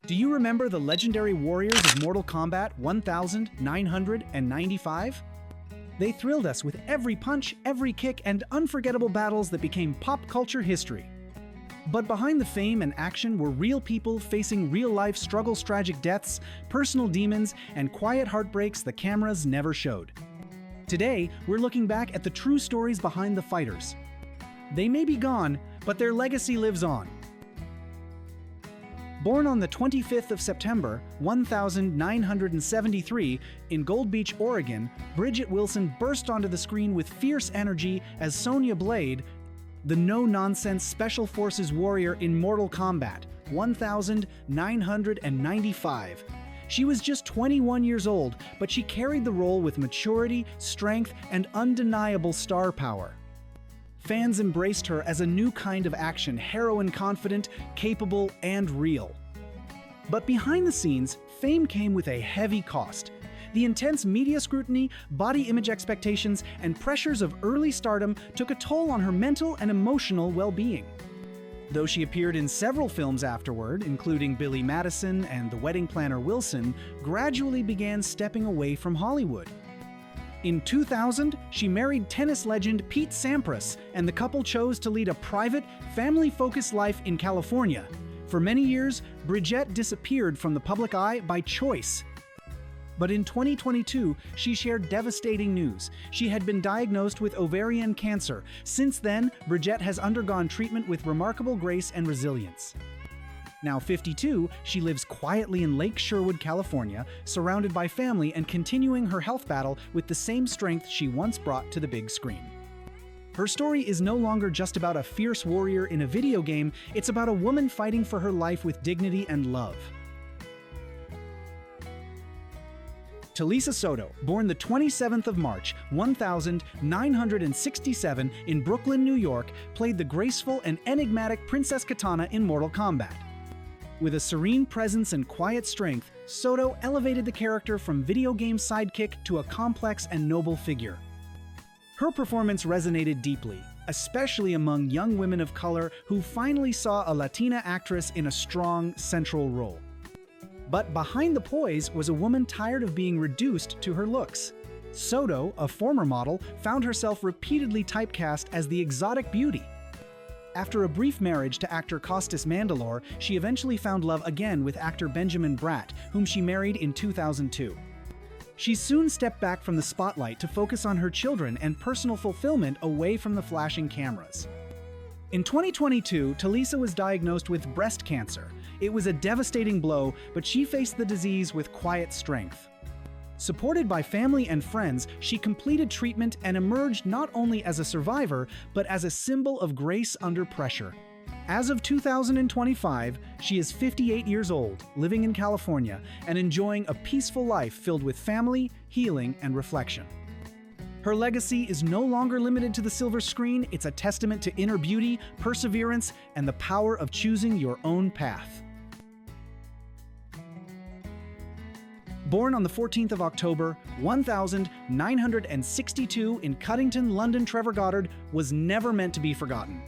Do you remember the legendary warriors of Mortal Kombat 1995? They thrilled us with every punch, every kick, and unforgettable battles that became pop culture history. But behind the fame and action were real people facing real-life struggles, tragic deaths, personal demons, and quiet heartbreaks the cameras never showed. Today, we're looking back at the true stories behind the fighters. They may be gone, but their legacy lives on. Born on the 25th of September, 1973, in Gold Beach, Oregon, Bridget Wilson burst onto the screen with fierce energy as Sonya Blade, the no-nonsense Special Forces warrior in Mortal Kombat 1995. She was just 21 years old, but she carried the role with maturity, strength, and undeniable star power. Fans embraced her as a new kind of action, heroine confident, capable, and real. But behind the scenes, fame came with a heavy cost. The intense media scrutiny, body image expectations, and pressures of early stardom took a toll on her mental and emotional well-being. Though she appeared in several films afterward, including Billy Madison and The Wedding Planner, Wilson gradually began stepping away from Hollywood. In 2000, she married tennis legend Pete Sampras, and the couple chose to lead a private, family-focused life in California. For many years, Bridget disappeared from the public eye by choice. But in 2022, she shared devastating news. She had been diagnosed with ovarian cancer. Since then, Bridget has undergone treatment with remarkable grace and resilience. Now 52, she lives quietly in Lake Sherwood, California, surrounded by family and continuing her health battle with the same strength she once brought to the big screen. Her story is no longer just about a fierce warrior in a video game, it's about a woman fighting for her life with dignity and love. Talisa Soto, born the 27th of March, 1967 in Brooklyn, New York, played the graceful and enigmatic Princess Kitana in Mortal Kombat. With a serene presence and quiet strength, Soto elevated the character from video game sidekick to a complex and noble figure. Her performance resonated deeply, especially among young women of color who finally saw a Latina actress in a strong, central role. But behind the poise was a woman tired of being reduced to her looks. Soto, a former model, found herself repeatedly typecast as the exotic beauty. After a brief marriage to actor Costas Mandylor, she eventually found love again with actor Benjamin Bratt, whom she married in 2002. She soon stepped back from the spotlight to focus on her children and personal fulfillment away from the flashing cameras. In 2022, Talisa was diagnosed with breast cancer. It was a devastating blow, but she faced the disease with quiet strength. Supported by family and friends, she completed treatment and emerged not only as a survivor, but as a symbol of grace under pressure. As of 2025, she is 58 years old, living in California, and enjoying a peaceful life filled with family, healing, and reflection. Her legacy is no longer limited to the silver screen, it's a testament to inner beauty, perseverance, and the power of choosing your own path. Born on the 14th of October, 1962 in Cuddington, London, Trevor Goddard was never meant to be forgotten.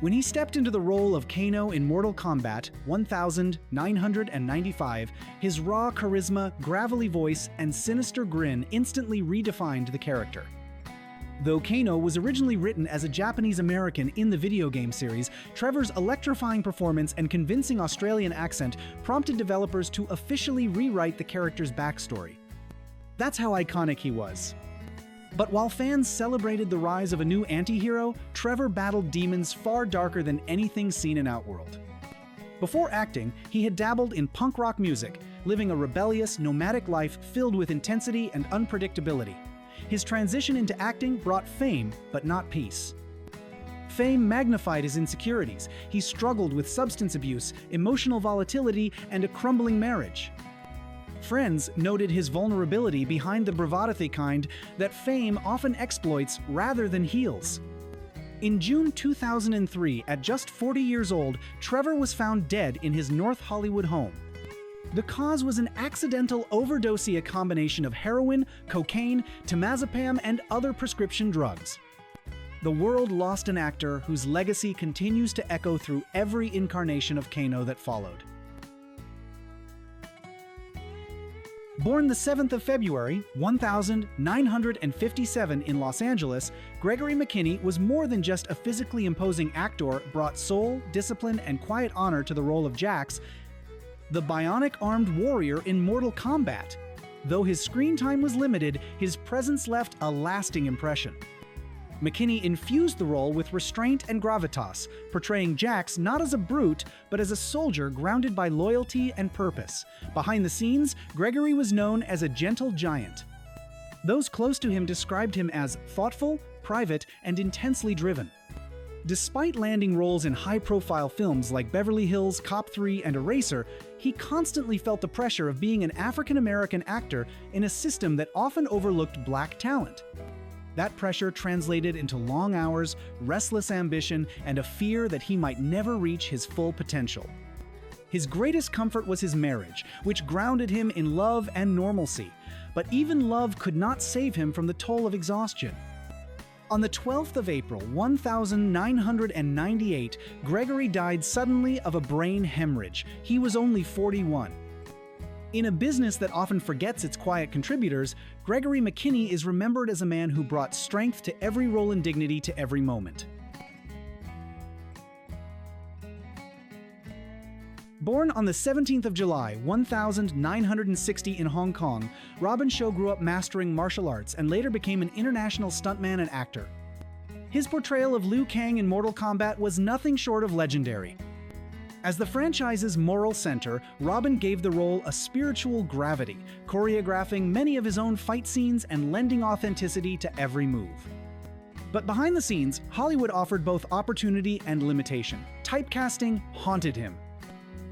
When he stepped into the role of Kano in Mortal Kombat 1995, his raw charisma, gravelly voice, and sinister grin instantly redefined the character. Though Kano was originally written as a Japanese-American in the video game series, Trevor's electrifying performance and convincing Australian accent prompted developers to officially rewrite the character's backstory. That's how iconic he was. But while fans celebrated the rise of a new anti-hero, Trevor battled demons far darker than anything seen in Outworld. Before acting, he had dabbled in punk rock music, living a rebellious, nomadic life filled with intensity and unpredictability. His transition into acting brought fame, but not peace. Fame magnified his insecurities. He struggled with substance abuse, emotional volatility, and a crumbling marriage. Friends noted his vulnerability behind the bravado kind that fame often exploits rather than heals. In June 2003, at just 40 years old, Trevor was found dead in his North Hollywood home. The cause was an accidental overdosing combination of heroin, cocaine, temazepam, and other prescription drugs. The world lost an actor whose legacy continues to echo through every incarnation of Kano that followed. Born the 7th of February, 1957 in Los Angeles, Gregory McKinney was more than just a physically imposing actor, brought soul, discipline, and quiet honor to the role of Jax, the bionic armed warrior in Mortal Kombat. Though his screen time was limited, his presence left a lasting impression. McKinney infused the role with restraint and gravitas, portraying Jax not as a brute, but as a soldier grounded by loyalty and purpose. Behind the scenes, Gregory was known as a gentle giant. Those close to him described him as thoughtful, private, and intensely driven. Despite landing roles in high-profile films like Beverly Hills Cop 3 and Eraser, he constantly felt the pressure of being an African-American actor in a system that often overlooked black talent. That pressure translated into long hours, restless ambition, and a fear that he might never reach his full potential. His greatest comfort was his marriage, which grounded him in love and normalcy. But even love could not save him from the toll of exhaustion. On the 12th of April, 1998, Gregory died suddenly of a brain hemorrhage. He was only 41. In a business that often forgets its quiet contributors, Gregory McKinney is remembered as a man who brought strength to every role and dignity to every moment. Born on the 17th of July, 1960 in Hong Kong, Robin Shou grew up mastering martial arts and later became an international stuntman and actor. His portrayal of Liu Kang in Mortal Kombat was nothing short of legendary. As the franchise's moral center, Robin gave the role a spiritual gravity, choreographing many of his own fight scenes and lending authenticity to every move. But behind the scenes, Hollywood offered both opportunity and limitation. Typecasting haunted him.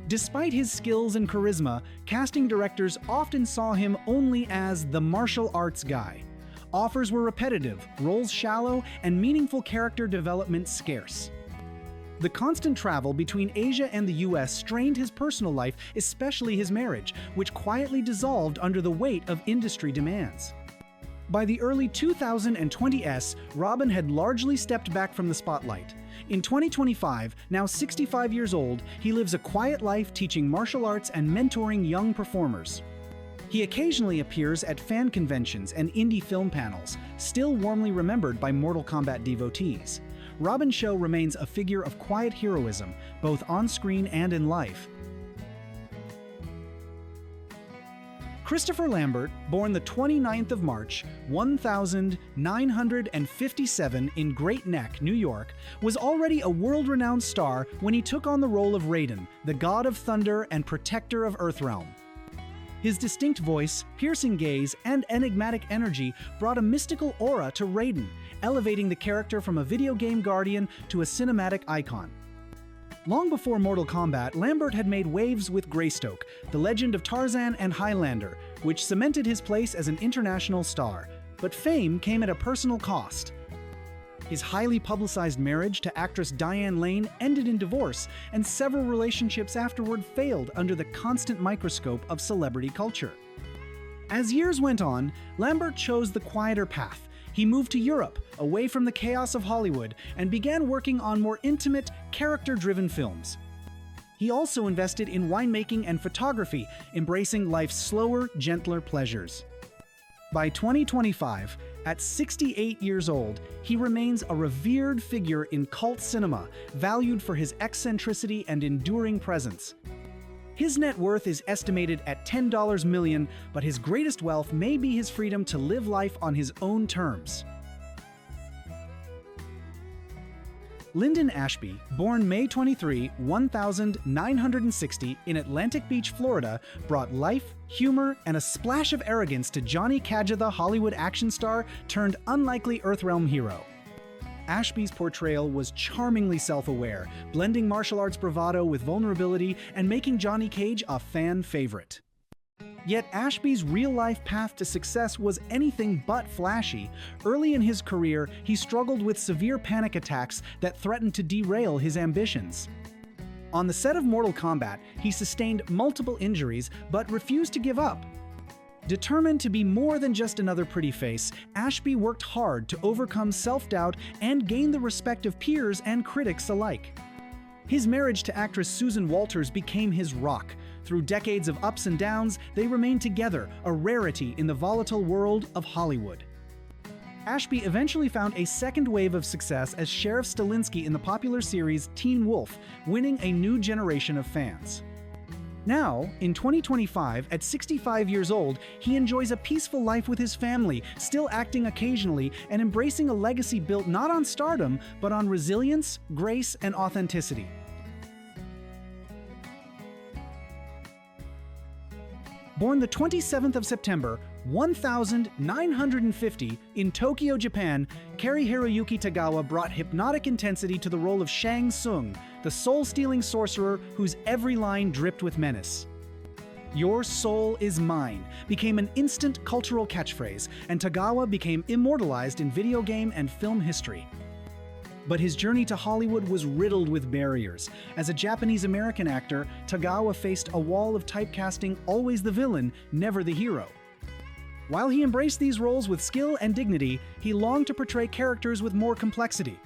Despite his skills and charisma, casting directors often saw him only as the martial arts guy. Offers were repetitive, roles shallow, and meaningful character development scarce. The constant travel between Asia and the US strained his personal life, especially his marriage, which quietly dissolved under the weight of industry demands. By the early 2020s, Robin had largely stepped back from the spotlight. In 2025, now 65 years old, he lives a quiet life teaching martial arts and mentoring young performers. He occasionally appears at fan conventions and indie film panels, still warmly remembered by Mortal Kombat devotees. Robin Shou remains a figure of quiet heroism, both on screen and in life. Christopher Lambert, born the 29th of March, 1957 in Great Neck, New York, was already a world-renowned star when he took on the role of Raiden, the god of thunder and protector of Earthrealm. His distinct voice, piercing gaze, and enigmatic energy brought a mystical aura to Raiden, elevating the character from a video game guardian to a cinematic icon. Long before Mortal Kombat, Lambert had made waves with Greystoke, The Legend of Tarzan and Highlander, which cemented his place as an international star. But fame came at a personal cost. His highly publicized marriage to actress Diane Lane ended in divorce, and several relationships afterward failed under the constant microscope of celebrity culture. As years went on, Lambert chose the quieter path. He moved to Europe, away from the chaos of Hollywood, and began working on more intimate, character-driven films. He also invested in winemaking and photography, embracing life's slower, gentler pleasures. By 2025, at 68 years old, he remains a revered figure in cult cinema, valued for his eccentricity and enduring presence. His net worth is estimated at $10 million, but his greatest wealth may be his freedom to live life on his own terms. Lyndon Ashby, born May 23, 1960 in Atlantic Beach, Florida, brought life, humor, and a splash of arrogance to Johnny Cage, the Hollywood action star turned unlikely Earthrealm hero. Ashby's portrayal was charmingly self-aware, blending martial arts bravado with vulnerability and making Johnny Cage a fan favorite. Yet Ashby's real-life path to success was anything but flashy. Early in his career, he struggled with severe panic attacks that threatened to derail his ambitions. On the set of Mortal Kombat, he sustained multiple injuries but refused to give up. Determined to be more than just another pretty face, Ashby worked hard to overcome self-doubt and gain the respect of peers and critics alike. His marriage to actress Susan Walters became his rock. Through decades of ups and downs, they remained together, a rarity in the volatile world of Hollywood. Ashby eventually found a second wave of success as Sheriff Stilinski in the popular series Teen Wolf, winning a new generation of fans. Now, in 2025, at 65 years old, he enjoys a peaceful life with his family, still acting occasionally and embracing a legacy built not on stardom, but on resilience, grace, and authenticity. Born the 27th of September, 1950, in Tokyo, Japan, Kari Hiroyuki Tagawa brought hypnotic intensity to the role of Shang Tsung, the soul-stealing sorcerer whose every line dripped with menace. "Your soul is mine" became an instant cultural catchphrase, and Tagawa became immortalized in video game and film history. But his journey to Hollywood was riddled with barriers. As a Japanese-American actor, Tagawa faced a wall of typecasting, always the villain, never the hero. While he embraced these roles with skill and dignity, he longed to portray characters with more complexity.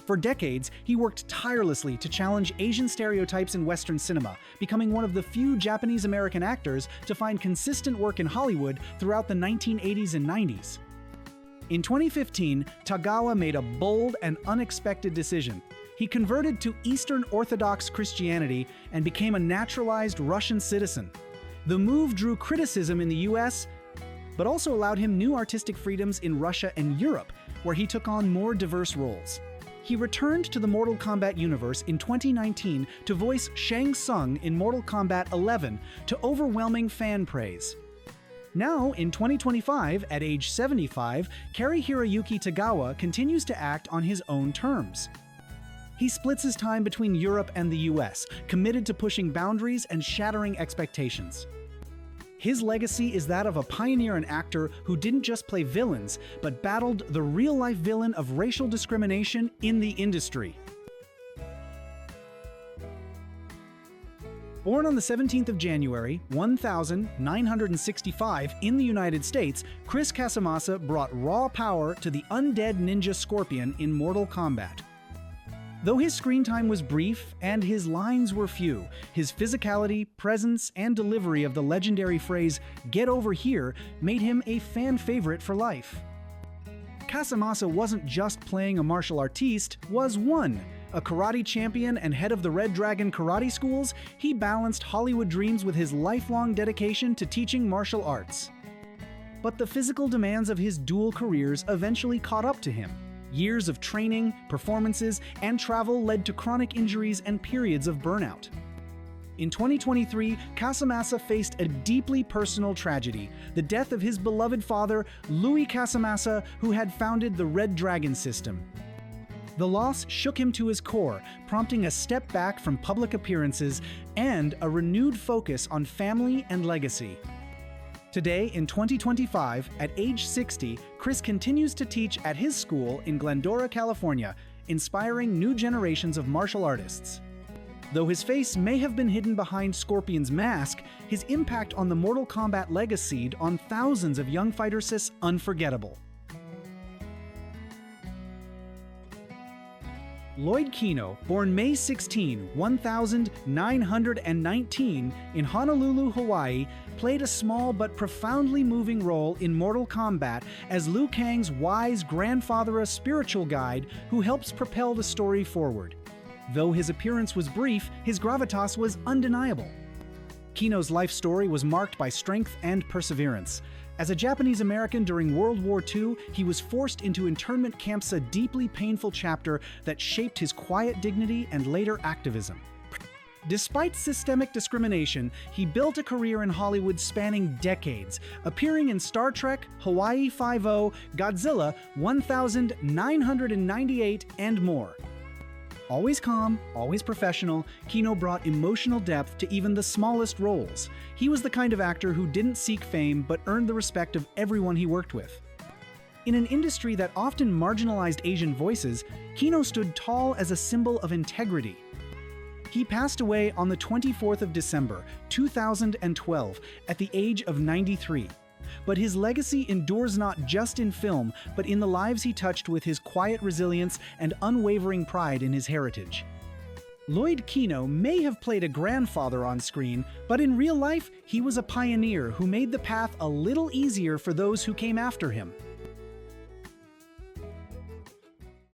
For decades, he worked tirelessly to challenge Asian stereotypes in Western cinema, becoming one of the few Japanese-American actors to find consistent work in Hollywood throughout the 1980s and 90s. In 2015, Tagawa made a bold and unexpected decision. He converted to Eastern Orthodox Christianity and became a naturalized Russian citizen. The move drew criticism in the US, but also allowed him new artistic freedoms in Russia and Europe, where he took on more diverse roles. He returned to the Mortal Kombat universe in 2019 to voice Shang Tsung in Mortal Kombat 11 to overwhelming fan praise. Now, in 2025, at age 75, Kari Hiroyuki Tagawa continues to act on his own terms. He splits his time between Europe and the US, committed to pushing boundaries and shattering expectations. His legacy is that of a pioneer and actor who didn't just play villains, but battled the real-life villain of racial discrimination in the industry. Born on the 17th of January, 1965, in the United States, Chris Casamassa brought raw power to the undead ninja Scorpion in Mortal Kombat. Though his screen time was brief and his lines were few, his physicality, presence, and delivery of the legendary phrase, "Get over here," made him a fan favorite for life. Casamassa wasn't just playing a martial artiste, was one. A karate champion and head of the Red Dragon karate schools, he balanced Hollywood dreams with his lifelong dedication to teaching martial arts. But the physical demands of his dual careers eventually caught up to him. Years of training, performances, and travel led to chronic injuries and periods of burnout. In 2023, Casamassa faced a deeply personal tragedy, the death of his beloved father, Louis Casamassa, who had founded the Red Dragon system. The loss shook him to his core, prompting a step back from public appearances and a renewed focus on family and legacy. Today, in 2025, at age 60, Chris continues to teach at his school in Glendora, California, inspiring new generations of martial artists. Though his face may have been hidden behind Scorpion's mask, his impact on the Mortal Kombat legacy on thousands of young fighters is unforgettable. Lloyd Kino, born May 16, 1919, in Honolulu, Hawaii, played a small but profoundly moving role in Mortal Kombat as Liu Kang's wise grandfather, a spiritual guide who helps propel the story forward. Though his appearance was brief, his gravitas was undeniable. Kino's life story was marked by strength and perseverance. As a Japanese American during World War II, he was forced into internment camps, a deeply painful chapter that shaped his quiet dignity and later activism. Despite systemic discrimination, he built a career in Hollywood spanning decades, appearing in Star Trek, Hawaii Five-0, Godzilla, 1998, and more. Always calm, always professional, Kino brought emotional depth to even the smallest roles. He was the kind of actor who didn't seek fame but earned the respect of everyone he worked with. In an industry that often marginalized Asian voices, Kino stood tall as a symbol of integrity. He passed away on the 24th of December, 2012, at the age of 93. But his legacy endures not just in film, but in the lives he touched with his quiet resilience and unwavering pride in his heritage. Lloyd Kino may have played a grandfather on screen, but in real life, he was a pioneer who made the path a little easier for those who came after him.